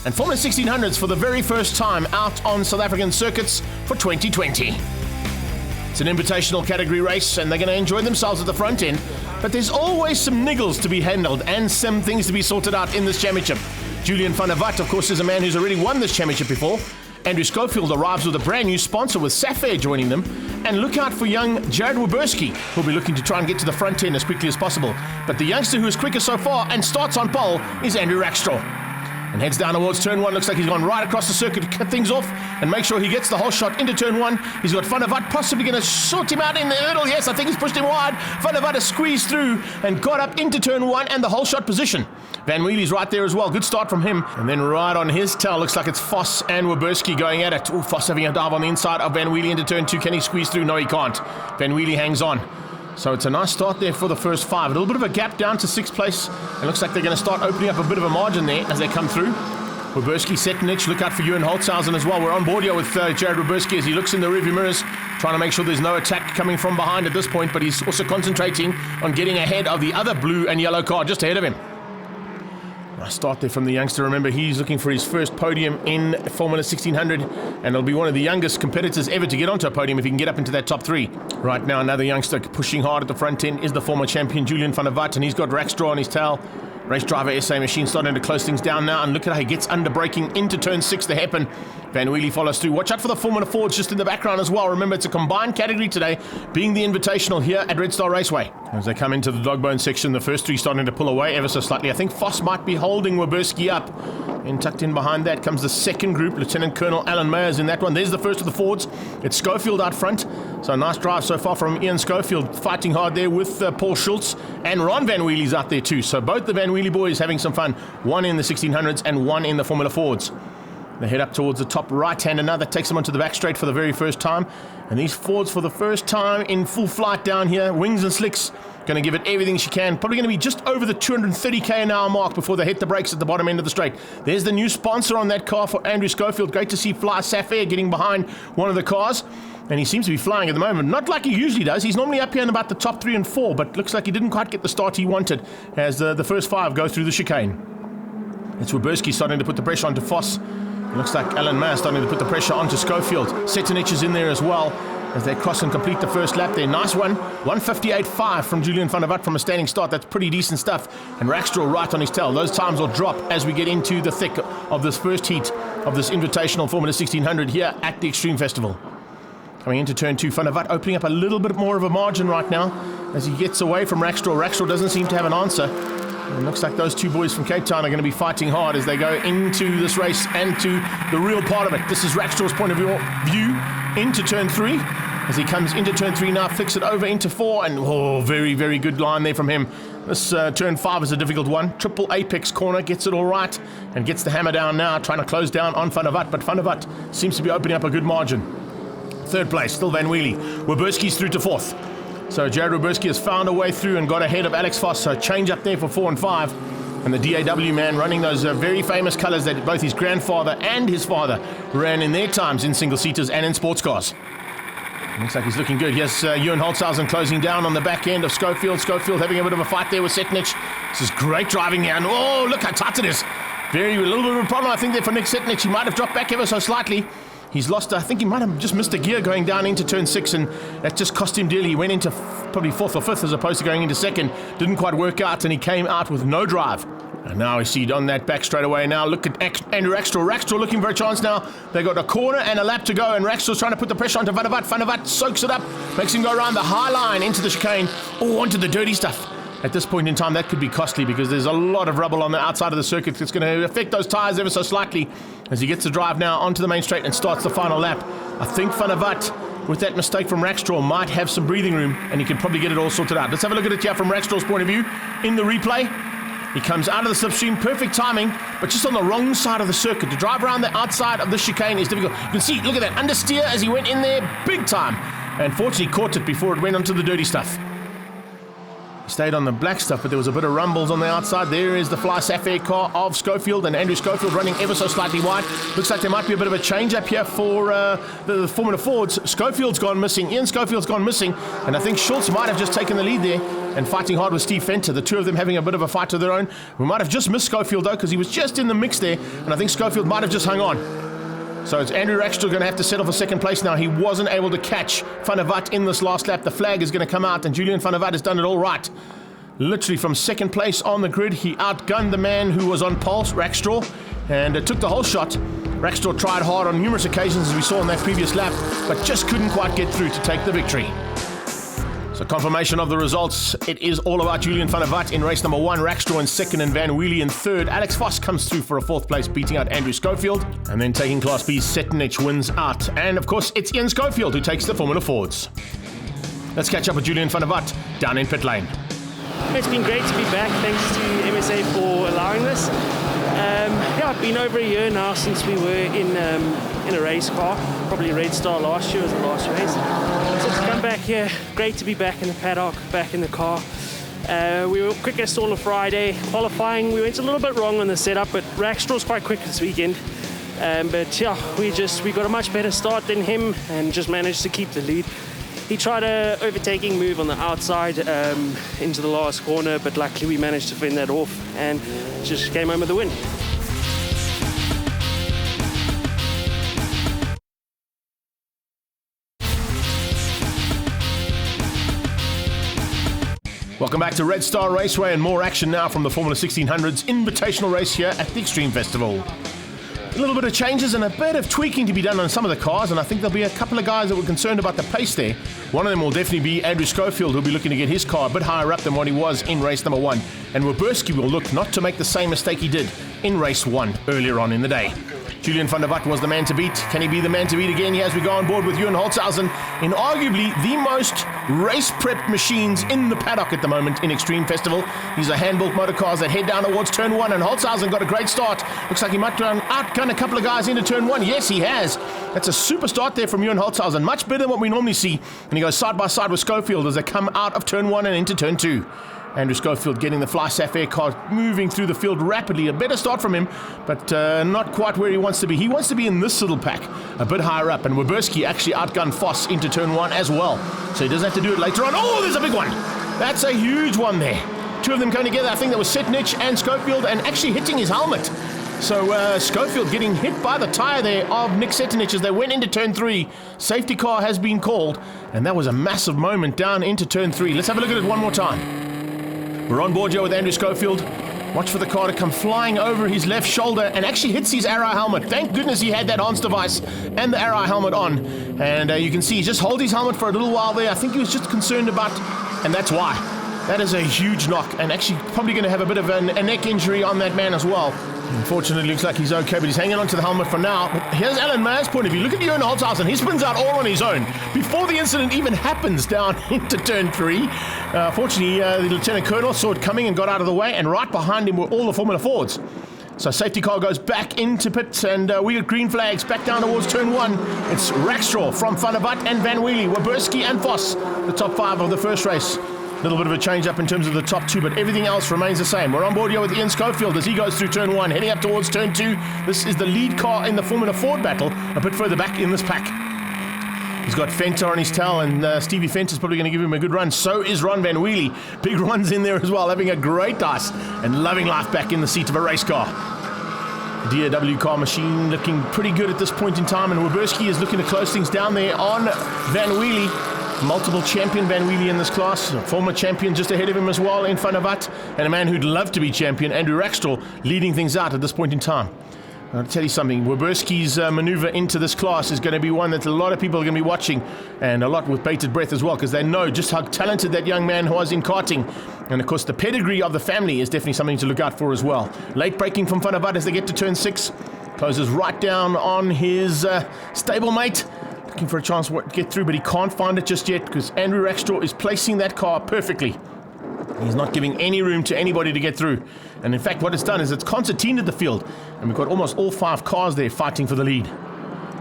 and Formula 1600s for the very first time out on South African circuits for 2020. It's an invitational category race, and they're going to enjoy themselves at the front end, but there's always some niggles to be handled and some things to be sorted out in this championship. Julian VAN DER WATT, of course, is a man who's already won this championship before. Andrew Schofield arrives with a brand new sponsor with Sapphire joining them. And look out for young Jarrod WABERSKI, who'll be looking to try and get to the front end as quickly as possible. But the youngster who is quickest so far and starts on pole is Andrew RACKSTRAW. And heads down towards turn 1. Looks like he's gone right across the circuit to cut things off and make sure he gets the whole shot into turn 1. He's got VAN DER WATT possibly going to sort him out in the middle. Yes, I think he's pushed him wide. VAN DER WATT has squeezed through and got up into turn 1 and the whole shot position. Van Wheelie's right there as well. Good start from him. And then right on his tail, looks like it's Vos and WABERSKI going at it. Vos having a dive on the inside of Van Wheelie into turn 2. Can he squeeze through? No, he can't. Van Wheelie hangs on. So it's a nice start there for the first 5. A little bit of a gap down to 6th place. It looks like they're going to start opening up a bit of a margin there as they come through. WABERSKI, Setnich, look out for Ewan HOLTZHAUSEN as well. We're on board here with Jarrod WABERSKI as he looks in the rearview mirrors, trying to make sure there's no attack coming from behind at this point, but he's also concentrating on getting ahead of the other blue and yellow car just ahead of him. Nice start there from the youngster. Remember, he's looking for his first podium in Formula 1600, and he'll be one of the youngest competitors ever to get onto a podium if he can get up into that top 3. Right now, another youngster pushing hard at the front end is the former champion Julian VAN DER WATT, and he's got RACKSTRAW on his tail. Race driver SA Machine starting to close things down now, and look at how he gets under braking into turn 6 to happen. Van Wheelie follows through. Watch out for the Formula Fords just in the background as well. Remember, it's a combined category today, being the invitational here at Red Star Raceway. As they come into the dog bone section, the first 3 starting to pull away ever so slightly. I think Vos might be holding WABERSKI up. And tucked in behind that comes the second group. Lieutenant Colonel Alan Meyer's in that one. There's the first of the Fords. It's Schofield out front. So nice drive so far from Ian Schofield, fighting hard there with Paul Schultz. And Ron Van Wheelie's out there too. So both the Van Wheelie boys having some fun. One in the 1600s and one in the Formula Fords. They head up towards the top right-hander now. That takes them onto the back straight for the very first time. And these Fords for the first time in full flight down here. Wings and slicks. Going to give it everything she can. Probably going to be just over the 230k an hour mark before they hit the brakes at the bottom end of the straight. There's the new sponsor on that car for Andrew Schofield. Great to see Fly Sapphire getting behind one of the cars. And he seems to be flying at the moment. Not like he usually does. He's normally up here in about the top 3 and 4, but looks like he didn't quite get the start he wanted as the first 5 go through the chicane. It's WABERSKI starting to put the pressure onto Vos. It looks like Alan Mayer starting to put the pressure onto Schofield. Setnich is in there as well as they cross and complete the first lap there. Nice one. 1:58.5 from Julian VAN DER WATT from a standing start. That's pretty decent stuff. And RACKSTRAW right on his tail. Those times will drop as we get into the thick of this first heat of this invitational Formula 1600 here at the Extreme Festival. Coming into turn 2, VAN DER WATT opening up a little bit more of a margin right now as he gets away from RACKSTRAW. RACKSTRAW doesn't seem to have an answer. It looks like those 2 boys from Cape Town are going to be fighting hard as they go into this race and to the real part of it. This is RACKSTRAW's point of view into turn 3. As he comes into turn 3 now, flicks it over into 4, and very, very good line there from him. This turn 5 is a difficult one. Triple apex corner, gets it all right, and gets the hammer down now, trying to close down on VAN DER WATT, but VAN DER WATT seems to be opening up a good margin. 3rd place, still Van Wheelie. WABERSKI's through to 4th. So Jarrod WABERSKI has found a way through and got ahead of Alex Vos. So change up there for 4 and 5. And the DAW man running those very famous colours that both his grandfather and his father ran in their times in single-seaters and in sports cars. Looks like he's looking good. Here's Ewan HOLTZHAUSEN closing down on the back end of Schofield. Schofield having a bit of a fight there with Setnich. This is great driving here. And oh, look how tight it is. A little bit of a problem, I think, there for Nick Setnich. He might have dropped back ever so slightly. He's lost, I think he might have just missed a gear going down into turn 6, and that just cost him dearly. He went into probably 4th or 5th as opposed to going into 2nd. Didn't quite work out, and he came out with no drive. And now we see on that back straight away now. Look at Andrew RACKSTRAW. RACKSTRAW looking for a chance now. They got a corner and a lap to go, and RACKSTRAW's trying to put the pressure onto VAN DER WATT. VAN DER WATT soaks it up, makes him go around the high line into the chicane, onto the dirty stuff. At this point in time, that could be costly because there's a lot of rubble on the outside of the circuit that's going to affect those tyres ever so slightly as he gets the drive now onto the main straight and starts the final lap. I think VAN DER WATT, with that mistake from RACKSTRAW, might have some breathing room and he can probably get it all sorted out. Let's have a look at it here from RACKSTRAW's point of view in the replay. He comes out of the slipstream, perfect timing, but just on the wrong side of the circuit. To drive around the outside of the chicane is difficult. You can see, look at that, understeer as he went in there, big time. And fortunately caught it before it went onto the dirty stuff. Stayed on the black stuff, but there was a bit of rumbles on the outside. There is the Fly Sapphire car of Schofield, and Andrew Schofield running ever so slightly wide. Looks like there might be a bit of a change up here for the Formula Fords. Schofield's gone missing. Ian Schofield's gone missing, and I think Schultz might have just taken the lead there. and fighting hard with Steve Venter. The two of them having a bit of a fight of their own. We might have just missed Schofield though, because he was just in the mix there, and I think Schofield might have just hung on. So it's Andrew Rackstraw going to have to settle for second place now. He wasn't able to catch Van der Watt in this last lap. The flag is going to come out, and Julian Van der Watt has done it all right. Literally from second place on the grid, he outgunned the man who was on pole, Rackstraw, and took the whole shot. Rackstraw tried hard on numerous occasions, as we saw in that previous lap, but just couldn't quite get through to take the victory. So confirmation of the results. It is all about Julian Van der Watt in race number 1, Rackstraw in second, and Van Wheelie in third. Alex Voss comes through for a fourth place, beating out Andrew Schofield. And then taking Class B's Setenich wins out. And of course, it's Ian Schofield who takes the Formula Fords. Let's catch up with Julian Van der Watt down in pit lane. It's been great to be back. Thanks to MSA for allowing this. Yeah, it's been over a year now since we were in a race car. Probably Red Star last year was the last race. So to come back here, great to be back in the paddock, back in the car. We were quickest on a Friday. Qualifying, we went a little bit wrong on the setup, but Rackstraw's quite quick this weekend. But yeah, we got a much better start than him and just managed to keep the lead. He tried a overtaking move on the outside into the last corner, but luckily we managed to fend that off and just came home with the win. Welcome back to Red Star Raceway, and more action now from the Formula 1600's invitational race here at the Extreme Festival. A little bit of changes and a bit of tweaking to be done on some of the cars, and I think there'll be a couple of guys that were concerned about the pace there. One of them will definitely be Andrew Schofield, who'll be looking to get his car a bit higher up than what he was in race number 1. And WABERSKI will look not to make the same mistake he did in race 1 earlier on in the day. Julian Van der Watt was the man to beat. Can he be the man to beat again as we go on board with Ewan HOLTZHAUSEN in arguably the most race-prepped machines in the paddock at the moment in Extreme Festival? These are hand-built motor cars that head down towards turn 1, and HOLTZHAUSEN got a great start. Looks like he might outgun a couple of guys into turn 1. Yes, he has. That's a super start there from Ewan HOLTZHAUSEN. Much better than what we normally see. And he goes side by side with Schofield as they come out of turn 1 and into turn 2. Andrew Schofield getting the Fly Sapphire car moving through the field rapidly. A better start from him, but not quite where he wants to be. He wants to be in this little pack, a bit higher up. And WABERSKI actually outgunned Voss into turn 1 as well. So he doesn't have to do it later on. Oh, there's a big one. That's a huge one there. Two of them coming together. I think that was Setenich and Schofield, and actually hitting his helmet. So Schofield getting hit by the tyre there of Nick Setenich as they went into turn 3. Safety car has been called, and that was a massive moment down into turn 3. Let's have a look at it one more time. We're on board here with Andrew Schofield. Watch for the car to come flying over his left shoulder and actually hits his Arrow helmet. Thank goodness he had that Hans device and the Arrow helmet on. And you can see he just holds his helmet for a little while there. I think he was just concerned about, and that's why. That is a huge knock, and actually probably going to have a bit of a neck injury on that man as well. Unfortunately, looks like he's okay, but he's hanging on to the helmet for now. But here's Alan Meyer's point of view. Look at Ewan HOLTZHAUSEN. He spins out all on his own before the incident even happens down into turn 3. Fortunately, the Lieutenant Colonel saw it coming and got out of the way, and right behind him were all the Formula Fords. So safety car goes back into pit, and we got green flags back down towards turn 1. It's Rackstraw from Van der Watt and Van Wheelie, WABERSKI and Voss, the top 5 of the first race. A little bit of a change up in terms of the top 2, but everything else remains the same. We're on board here with Ian Schofield as he goes through turn 1, heading up towards turn 2. This is the lead car in the Formula Ford battle, a bit further back in this pack. He's got Venter on his tail, and Stevie Venter's probably going to give him a good run. So is Ron Van Wheelie. Big Ron's in there as well, having a great dice and loving life back in the seat of a race car. The DAW car machine looking pretty good at this point in time, and WABERSKI is looking to close things down there on Van Wheelie. Multiple champion Van Wheelie in this class, a former champion just ahead of him as well in Van der Watt, and a man who'd love to be champion, Andrew Rackstraw, leading things out at this point in time. I'll tell you something, WABERSKI's maneuver into this class is going to be one that a lot of people are going to be watching, and a lot with bated breath as well, because they know just how talented that young man was in karting. And of course the pedigree of the family is definitely something to look out for as well. Late braking from Van der Watt as they get to turn 6, closes right down on his stablemate. Looking for a chance to get through, but he can't find it just yet because Andrew Rackstraw is placing that car perfectly. He's not giving any room to anybody to get through. And in fact, what it's done is it's concertinaed the field, and we've got almost all 5 cars there fighting for the lead.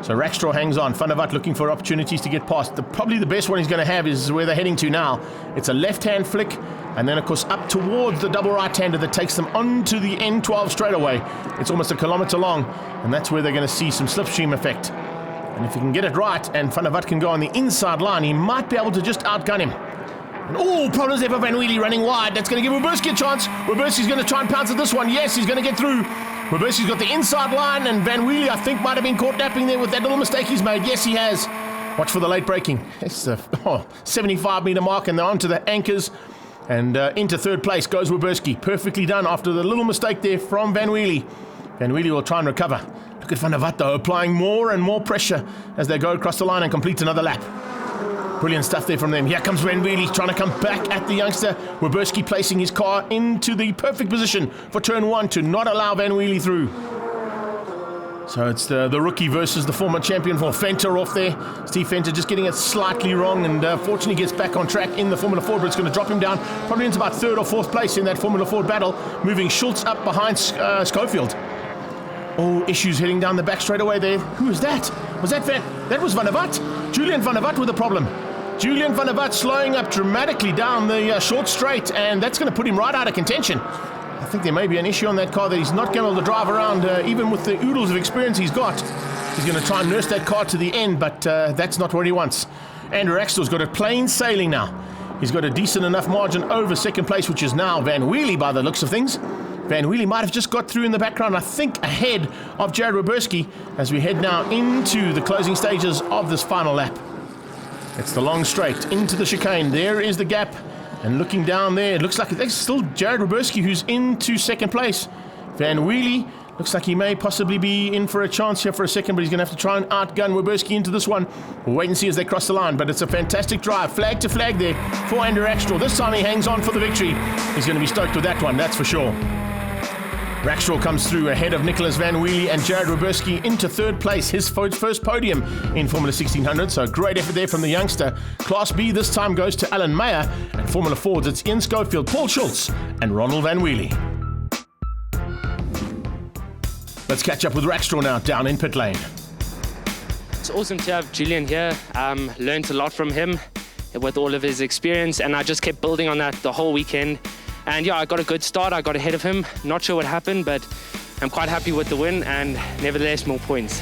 So Rackstraw hangs on. Van der Watt looking for opportunities to get past. Probably the best one he's going to have is where they're heading to now. It's a left-hand flick, and then of course up towards the double right-hander that takes them onto the N12 straightaway. It's almost a kilometer long, and that's where they're going to see some slipstream effect. And if he can get it right and Van der Watt can go on the inside line, he might be able to just outgun him. And problems there for Van Wheelie running wide. That's going to give WABERSKI a chance. WABERSKI's going to try and pounce at this one. Yes, he's going to get through. WABERSKI's got the inside line, and Van Wheelie, I think, might have been caught napping there with that little mistake he's made. Yes, he has. Watch for the late braking. It's the 75-meter mark, and they're onto the anchors. And into third place goes WABERSKI. Perfectly done after the little mistake there from Van Wheelie. Van Wheelie will try and recover. Look at Van der Watt, though, applying more and more pressure as they go across the line and complete another lap. Brilliant stuff there from them. Here comes Van Wheelie trying to come back at the youngster. WABERSKI placing his car into the perfect position for turn 1 to not allow Van Wheelie through. So it's the rookie versus the former champion for Venter off there. Steve Venter just getting it slightly wrong, and fortunately gets back on track in the Formula Ford, but it's going to drop him down probably into about 3rd or 4th place in that Formula Ford battle, moving Schultz up behind Schofield. Issues heading down the back straight away there. Who is that? That was Van der Watt. Julian Van der Watt with a problem. Julian Van der Watt slowing up dramatically down the short straight, and that's going to put him right out of contention. I think there may be an issue on that car that he's not going to be able to drive around, even with the oodles of experience he's got. He's going to try and nurse that car to the end, but that's not what he wants. And RACKSTRAW's got it plain sailing now. He's got a decent enough margin over 2nd place, which is now Van Wheelie by the looks of things. Van Wheelie might have just got through in the background, I think ahead of Jarrod WABERSKI, as we head now into the closing stages of this final lap. It's the long straight into the chicane. There is the gap. And looking down there, it looks like it's still Jarrod WABERSKI who's into 2nd place. Van Wheelie looks like he may possibly be in for a chance here for a second, but he's going to have to try and outgun WABERSKI into this one. We'll wait and see as they cross the line, but it's a fantastic drive. Flag to flag there for RACKSTRAW. This time he hangs on for the victory. He's going to be stoked with that one, that's for sure. RACKSTRAW comes through ahead of Nicholas Van Wheelie and Jarrod WABERSKI into 3rd place, his first podium in Formula 1600. So great effort there from the youngster. Class B this time goes to Alan Meyer, and Formula Fords it's Ian Schofield, Paul Schultz and Ronald Van Wheelie. Let's catch up with RACKSTRAW now down in pit lane. It's awesome to have Julian here. Learned a lot from him with all of his experience, and I just kept building on that the whole weekend. And yeah, I got a good start. I got ahead of him. Not sure what happened, but I'm quite happy with the win, and nevertheless, more points.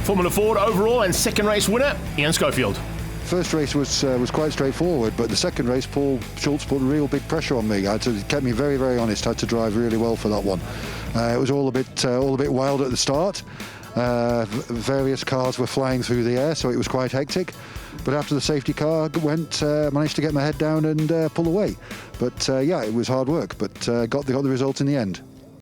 Formula Ford overall and 2nd race winner, Ian Schofield. First race was quite straightforward, but the 2nd race, Paul Schultz put real big pressure on me. It kept me very, very honest. I had to drive really well for that one. It was all a bit wild at the start. Various cars were flying through the air, so it was quite hectic. But after the safety car went, managed to get my head down and pull away. But yeah, it was hard work, but got the result in the end.